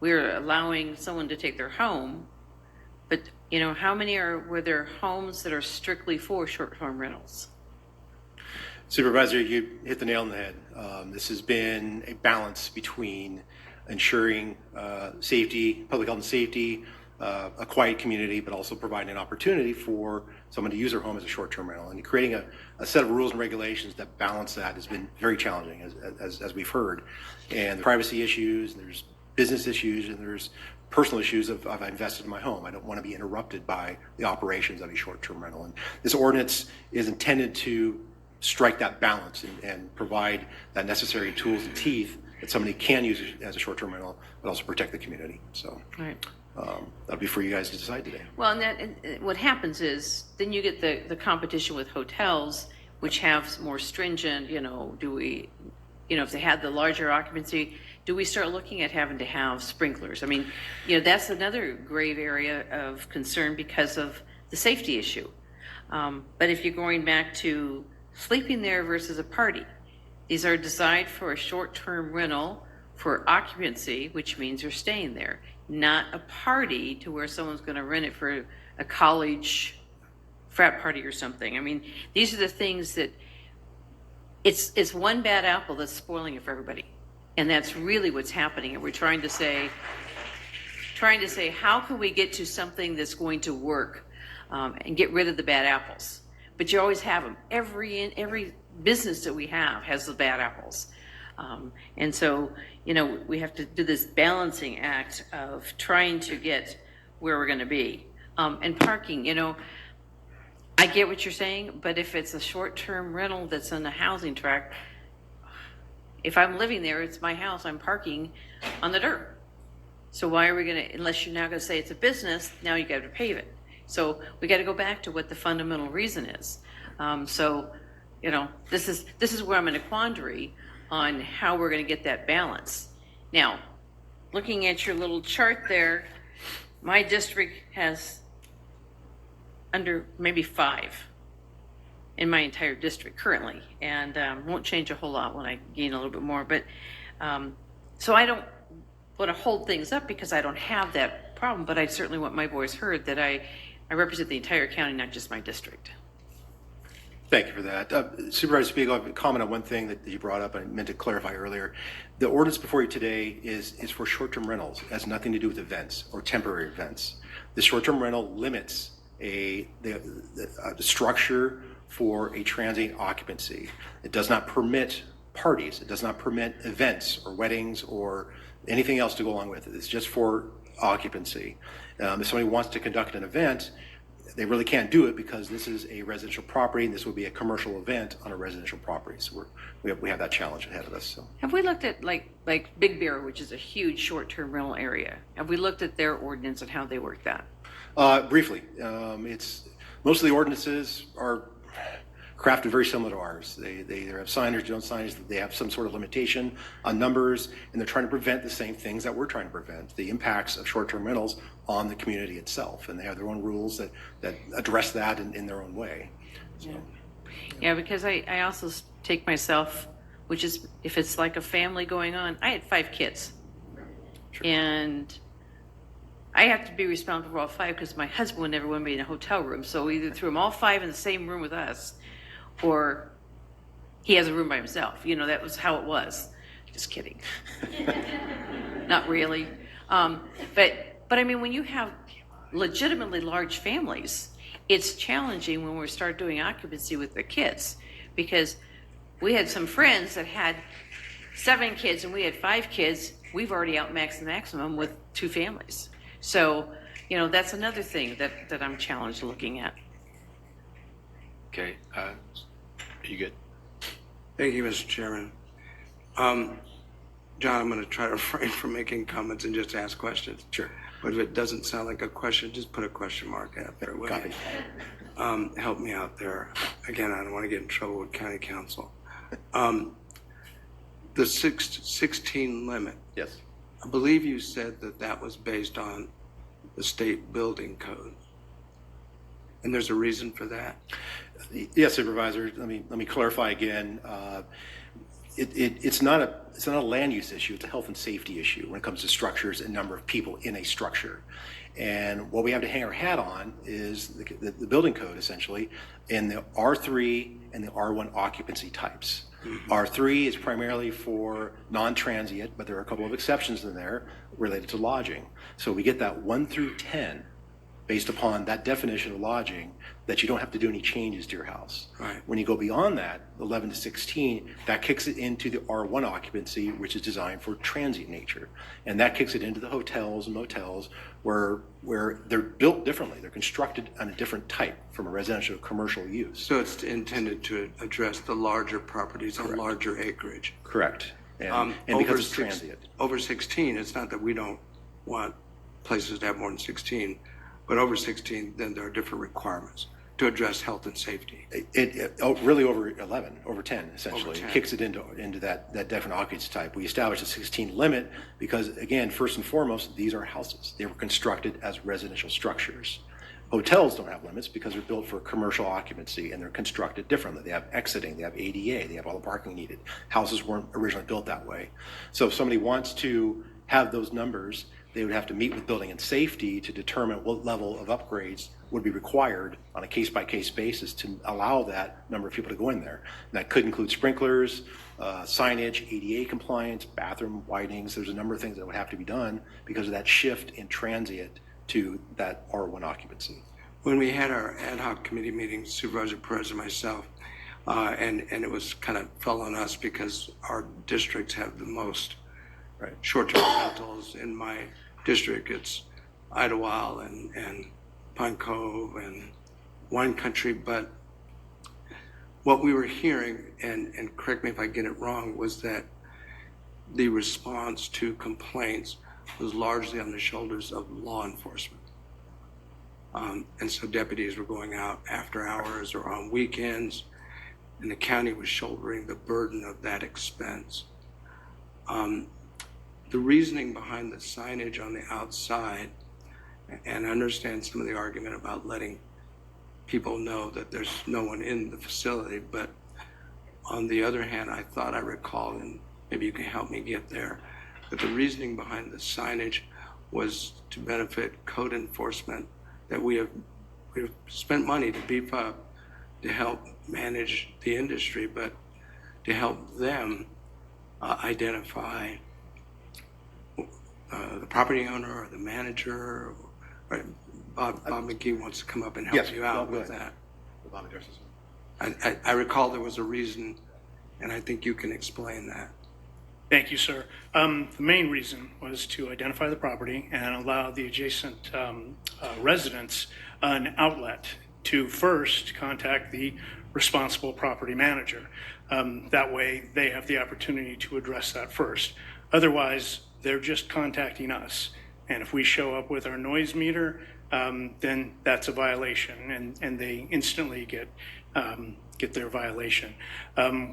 We're allowing someone to take their home, but how many were there homes that are strictly for short-term rentals? Supervisor, you hit the nail on the head. This has been a balance between ensuring safety, public health and safety, a quiet community, but also providing an opportunity for someone to use their home as a short-term rental. And creating a set of rules and regulations that balance that has been very challenging, as we've heard. And the privacy issues, and there's business issues, and there's personal issues of I've invested in my home. I don't want to be interrupted by the operations of a short-term rental. And this ordinance is intended to strike that balance and provide that necessary tools and teeth that somebody can use as a short-term rental, but also protect the community. So Right. That'll be for you guys to decide today. Well, and what happens is then you get the competition with hotels, which have more stringent, do we, if they had the larger occupancy, do we start looking at having to have sprinklers? I mean, that's another grave area of concern because of the safety issue. But if you're going back to sleeping there versus a party, these are designed for a short-term rental for occupancy, which means you're staying there, not a party to where someone's going to rent it for a college frat party or something. I mean, these are the things that it's one bad apple that's spoiling it for everybody. And that's really what's happening. And we're trying to say, how can we get to something that's going to work and get rid of the bad apples? But you always have them. Every business that we have has the bad apples. And so, we have to do this balancing act of trying to get where we're going to be. And parking, I get what you're saying, but if it's a short-term rental that's in a housing tract, if I'm living there, it's my house, I'm parking on the dirt. So why are we going to, unless you're now going to say it's a business, now you got to pave it. So we got to go back to what the fundamental reason is. This is where I'm in a quandary on how we're going to get that balance. Now, looking at your little chart there, my district has under maybe 5 in my entire district currently, and won't change a whole lot when I gain a little bit more. But so I don't want to hold things up because I don't have that problem, but I certainly want my voice heard that I represent the entire county, not just my district. Thank you for that. Supervisor Spiegel, I have a comment on one thing that you brought up, and I meant to clarify earlier. The ordinance before you today is for short-term rentals. It has nothing to do with events or temporary events. The short-term rental limits the structure for a transient occupancy. It does not permit parties. It does not permit events or weddings or anything else to go along with it. It's just for occupancy. If somebody wants to conduct an event, they really can't do it because this is a residential property and this would be a commercial event on a residential property. So we have that challenge ahead of us. So. Have we looked at like Big Bear, which is a huge short-term rental area? Have we looked at their ordinance and how they work that? Briefly, most of the ordinances are crafted very similar to ours. They either have signage, don't signage, they have some sort of limitation on numbers, and they're trying to prevent the same things that we're trying to prevent, the impacts of short-term rentals on the community itself. And they have their own rules that address that in their own way. So, yeah, because I also take myself, which is if it's like a family going on, I had 5 kids. Sure. And I have to be responsible for all 5 because my husband would never want to be in a hotel room. So we either threw them all 5 in the same room with us, or he has a room by himself. That was how it was. Just kidding. Not really. But I mean, when you have legitimately large families, it's challenging when we start doing occupancy with the kids, because we had some friends that had 7 kids and we had 5 kids. We've already outmaxed the maximum with 2 families. So, that's another thing that I'm challenged looking at. Okay, are you good? Thank you, Mr. Chairman. John, I'm going to try to refrain from making comments and just ask questions. Sure. But if it doesn't sound like a question, just put a question mark after it. Copy. Help me out there. Again, I don't want to get in trouble with county council. The 16 limit, Yes. I believe you said that that was based on the state building code. And there's a reason for that? Yes, Supervisor, let me clarify again. It's not a land use issue, it's a health and safety issue when it comes to structures and number of people in a structure. And what we have to hang our hat on is the building code, essentially, in the R3 and the R1 occupancy types. R3 is primarily for non-transient, but there are a couple of exceptions in there related to lodging. So we get that 1 through 10 based upon that definition of lodging, that you don't have to do any changes to your house. Right. When you go beyond that, 11 to 16, that kicks it into the R1 occupancy, which is designed for transient nature. And that kicks it into the hotels and motels where they're built differently. They're constructed on a different type from a residential to commercial use. So it's intended to address the larger properties on larger acreage. Correct. And because it's transient. Over 16, it's not that we don't want places to have more than 16, but over 16, then there are different requirements to address health and safety. Really over 11, over 10, essentially. Over 10. It kicks it into that different occupancy type. We established a 16 limit because, again, first and foremost, these are houses. They were constructed as residential structures. Hotels don't have limits because they're built for commercial occupancy and they're constructed differently. They have exiting, they have ADA, they have all the parking needed. Houses weren't originally built that way. So if somebody wants to have those numbers, they would have to meet with building and safety to determine what level of upgrades would be required on a case-by-case basis to allow that number of people to go in there. And that could include sprinklers, signage, ADA compliance, bathroom widenings. There's a number of things that would have to be done because of that shift in transient to that R1 occupancy. When we had our ad hoc committee meetings, Supervisor Perez and myself, and it was kind of fell on us because our districts have the most short-term rentals. In my district, it's Idlewild and Pine Cove and Wine Country. But what we were hearing, and correct me if I get it wrong, was that the response to complaints was largely on the shoulders of law enforcement. And so deputies were going out after hours or on weekends, and the county was shouldering the burden of that expense. The reasoning behind the signage on the outside, and I understand some of the argument about letting people know that there's no one in the facility, but on the other hand, I thought I recalled, and maybe you can help me get there, that the reasoning behind the signage was to benefit code enforcement, that we've spent money to beef up to help manage the industry, but to help them identify the property owner or the manager. Or Bob McGee wants to come up and help you out with that. I recall there was a reason, and I think you can explain that. Thank you, sir. The main reason was to identify the property and allow the adjacent residents an outlet to first contact the responsible property manager. That way, they have the opportunity to address that first. Otherwise, they're just contacting us. And if we show up with our noise meter, then that's a violation, and they instantly get their violation.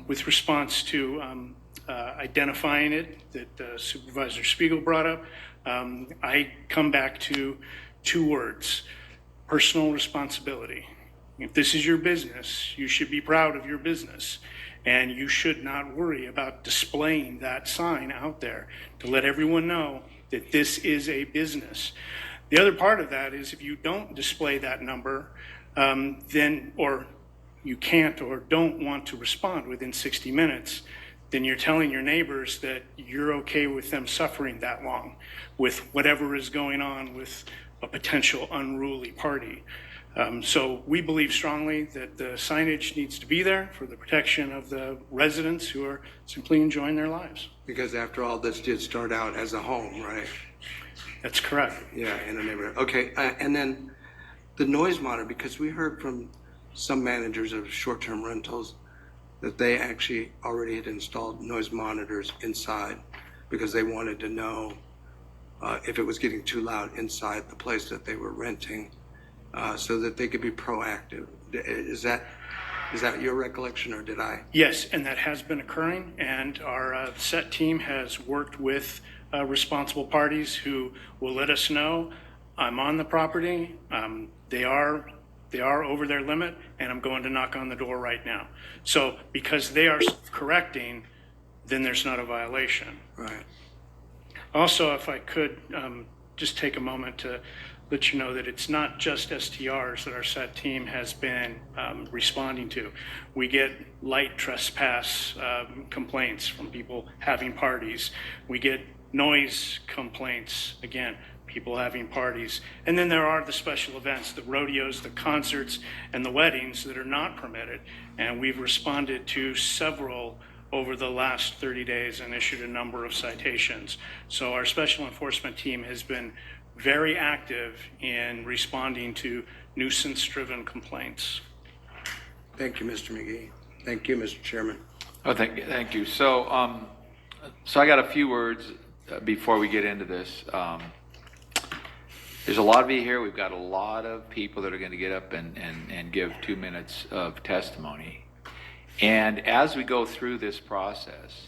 With response to identifying it that Supervisor Spiegel brought up, I come back to two words: personal responsibility. If this is your business, you should be proud of your business, and you should not worry about displaying that sign out there to let everyone know that this is a business. The other part of that is if you don't display that number, then, or you can't or don't want to respond within 60 minutes, then you're telling your neighbors that you're okay with them suffering that long with whatever is going on with a potential unruly party. So we believe strongly that the signage needs to be there for the protection of the residents who are simply enjoying their lives. Because after all, this did start out as a home, right? That's correct. Yeah, in a neighborhood. Okay, and then the noise monitor, because we heard from some managers of short-term rentals that they actually already had installed noise monitors inside because they wanted to know if it was getting too loud inside the place that they were renting, so that they could be proactive. Is that your recollection, or did I? Yes, and that has been occurring, and our SET team has worked with responsible parties who will let us know, I'm on the property, they are over their limit, and I'm going to knock on the door right now. So because they are correcting, then there's not a violation. Right. Also, if I could just take a moment to let you know that it's not just STRs that our SET team has been responding to. We get light trespass complaints from people having parties. We get noise complaints, again, people having parties. And then there are the special events, the rodeos, the concerts, and the weddings that are not permitted. And we've responded to several over the last 30 days and issued a number of citations. So our special enforcement team has been very active in responding to nuisance-driven complaints. Thank you, Mr. McGee. Thank you, Mr. Chairman. Oh, thank you. So I got a few words before we get into this. There's a lot of you here. We've got a lot of people that are going to get up and give 2 minutes of testimony. And as we go through this process,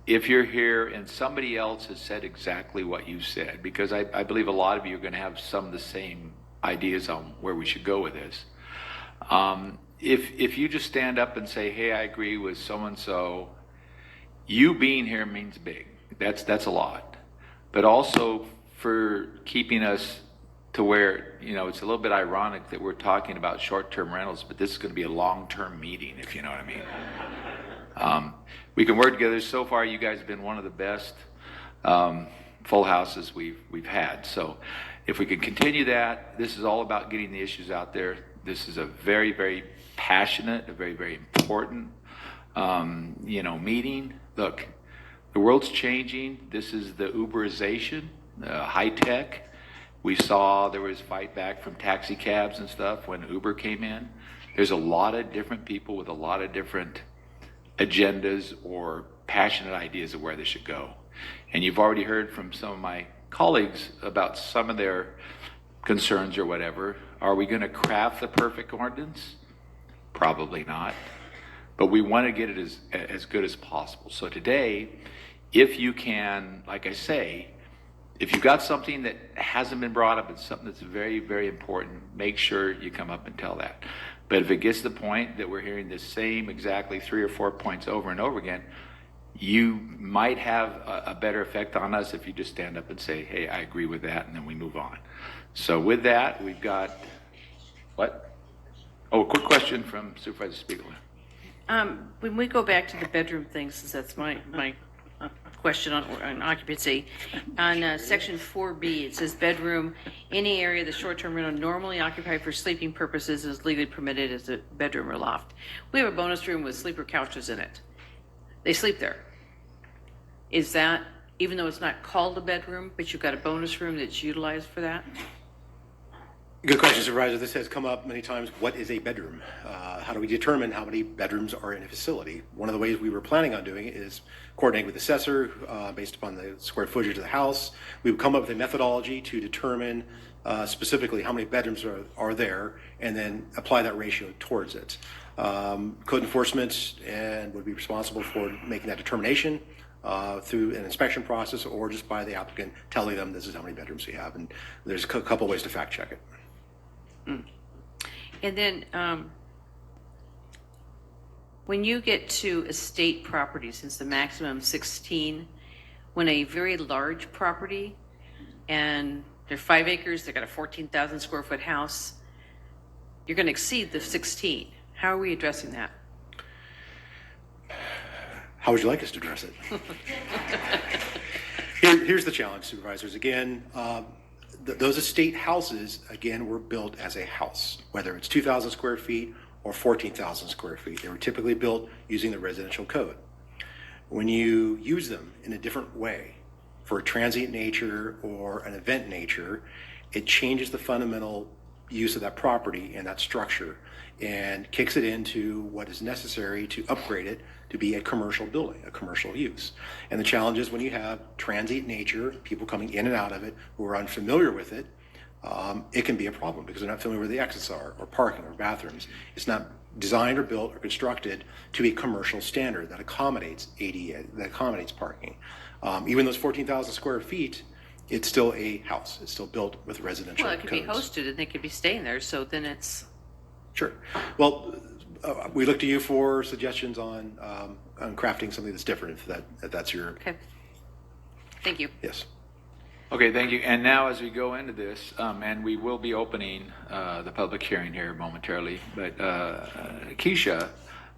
if you're here and somebody else has said exactly what you said, because I believe a lot of you are going to have some of the same ideas on where we should go with this. If you just stand up and say, hey, I agree with so-and-so, you being here means big. That's a lot. But also for keeping us to where, it's a little bit ironic that we're talking about short-term rentals, but this is going to be a long-term meeting, if you know what I mean. We can work together. So far, you guys have been one of the best full houses we've had. So if we can continue that, this is all about getting the issues out there. This is a very, very passionate, a very, very important, meeting. Look, the world's changing. This is the Uberization, high tech. We saw there was fight back from taxi cabs and stuff when Uber came in. There's a lot of different people with a lot of different agendas or passionate ideas of where they should go. And you've already heard from some of my colleagues about some of their concerns or whatever. Are we going to craft the perfect ordinance? Probably not. But we want to get it as good as possible. So today, if you can, like I say, if you've got something that hasn't been brought up, it's something that's very, very important, make sure you come up and tell that. But if it gets to the point that we're hearing the same exactly 3 or 4 points over and over again, you might have a better effect on us if you just stand up and say, hey, I agree with that, and then we move on. So with that, we've got, what? Oh, a quick question from Supervisor Spiegelman. When we go back to the bedroom thing, since that's my question on occupancy, on section 4B, it says bedroom, any area of the short-term rental normally occupied for sleeping purposes is legally permitted as a bedroom or loft. We have a bonus room with sleeper couches in it. They sleep there. Is that, even though it's not called a bedroom, but you've got a bonus room that's utilized for that? Good question, Supervisor. This has come up many times. What is a bedroom? How do we determine how many bedrooms are in a facility? One of the ways we were planning on doing it is coordinating with the assessor based upon the square footage of the house. We would come up with a methodology to determine specifically how many bedrooms are there and then apply that ratio towards it. Code enforcement would be responsible for making that determination through an inspection process or just by the applicant telling them this is how many bedrooms we have. And there's a couple ways to fact check it. And then when you get to estate property, since the maximum 16, when a very large property and they're 5 acres, they've got a 14,000 square foot house, you're going to exceed the 16. How are we addressing that? How would you like us to address it? Here's the challenge, supervisors. Again, those estate houses, again, were built as a house, whether it's 2,000 square feet or 14,000 square feet. They were typically built using the residential code. When you use them in a different way for a transient nature or an event nature, it changes the fundamental use of that property and that structure and kicks it into what is necessary to upgrade it to be a commercial building, a commercial use. And the challenge is when you have transient nature, people coming in and out of it who are unfamiliar with it, it can be a problem because they're not familiar where the exits are, or parking, or bathrooms. It's not designed or built or constructed to a commercial standard that accommodates ADA, that accommodates parking. Even those 14,000 square feet, it's still a house. It's still built with residential Well, it could be codes. hosted and they could be staying there, so then it's, Sure. Well, we look to you for suggestions on crafting something that's different, if that's your, okay. Thank you. yes. Okay, thank you. And now as we go into this, and we will be opening the public hearing here momentarily, but Keisha,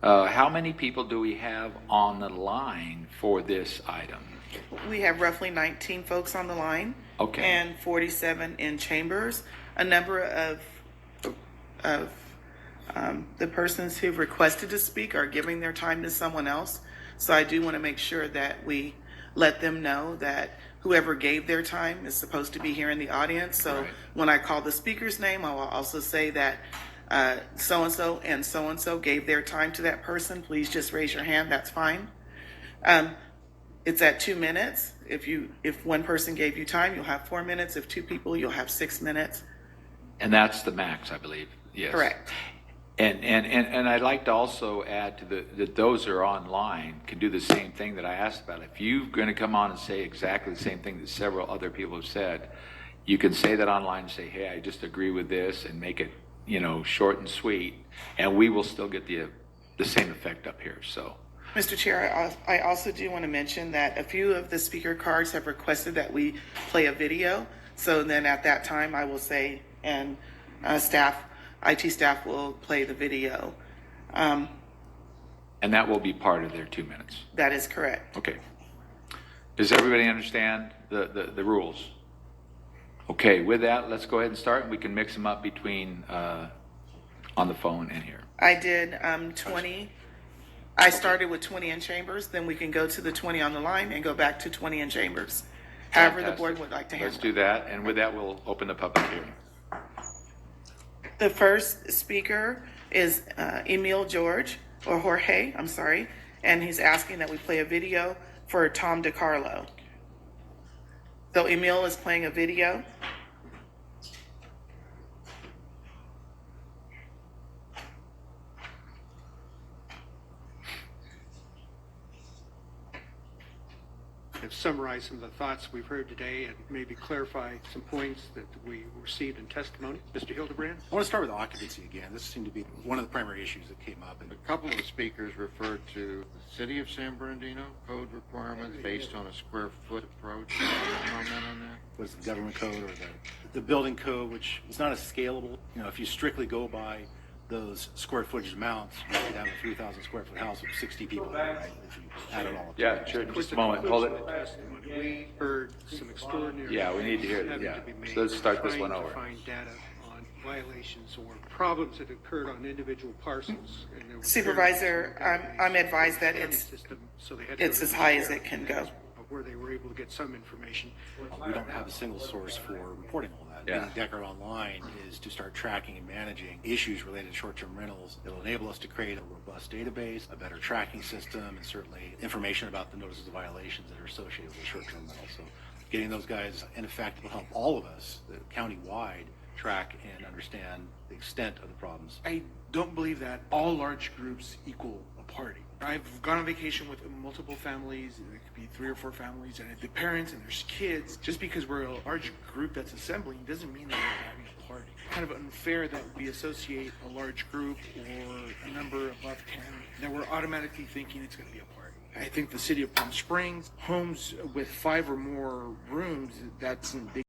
how many people do we have on the line for this item? We have roughly 19 folks on the line. Okay. And 47 in chambers. A number of the persons who've requested to speak are giving their time to someone else. So I do want to make sure that we let them know that whoever gave their time is supposed to be here in the audience. So Right. when I call the speaker's name, I will also say that so-and-so and so-and-so gave their time to that person. Please just raise your hand. That's fine. It's at 2 minutes. If one person gave you time, you'll have 4 minutes. If two people, you'll have 6 minutes. And that's the max, I believe. Yes. Correct. And I'd like to also add to that those who are online can do the same thing that I asked about. If you're going to come on and say exactly the same thing that several other people have said, you can say that online and say, hey, I just agree with this, and make it, short and sweet, and we will still get the same effect up here. So. Mr. Chair, I also do want to mention that a few of the speaker cards have requested that we play a video. So then at that time, I will say, and IT staff will play the video. And that will be part of their 2 minutes. That is correct. Okay. Does everybody understand the rules? Okay, with that, let's go ahead and start. We can mix them up between on the phone and here. I did 20. I started with 20 in chambers, then we can go to the 20 on the line and go back to 20 in chambers. However the board would like to handle Let's it. do that, and with that, we'll open the public hearing. The first speaker is Emil Jorge, I'm sorry, and he's asking that we play a video for Tom DiCarlo. So Emil is playing a video. Have summarized some of the thoughts we've heard today and maybe clarify some points that we received in testimony. Mr. Hildebrand? I want to start with occupancy again. This seemed to be one of the primary issues that came up. And A couple of the speakers referred to the city of San Bernardino code requirements based on a square foot approach. Can you comment on that? was the government code or the building code, which is not as scalable. If you strictly go by those square footage amounts, you could have a 3,000 square foot house with 60 people in it, right? If you add it all up. Yeah, sure, just a moment, hold it. We heard some extraordinary. Yeah, we need to hear it, having yeah. to be made So let's start this trying one to over. Find data on violations or problems that occurred on individual parcels. And there was Supervisor, I'm advised that accounting it's system, so they had to it's go as to high as the it can go. of where they were able to get some information. We don't have a single source for reporting all that. Yeah. Being Deckard Online is to start tracking and managing issues related to short-term rentals. It'll enable us to create a robust database, a better tracking system, and certainly information about the notices of violations that are associated with short-term rentals. So getting those guys in effect will help all of us, county-wide, track and understand the extent of the problems. I don't believe that all large groups equal a party. I've gone on vacation with multiple families, it could be 3 or 4 families, and the parents and there's kids. Just because we're a large group that's assembling doesn't mean that we're having a party. Kind of unfair that we associate a large group or a number above 10, that we're automatically thinking it's going to be a party. I think the city of Palm Springs, homes with 5 or more rooms, they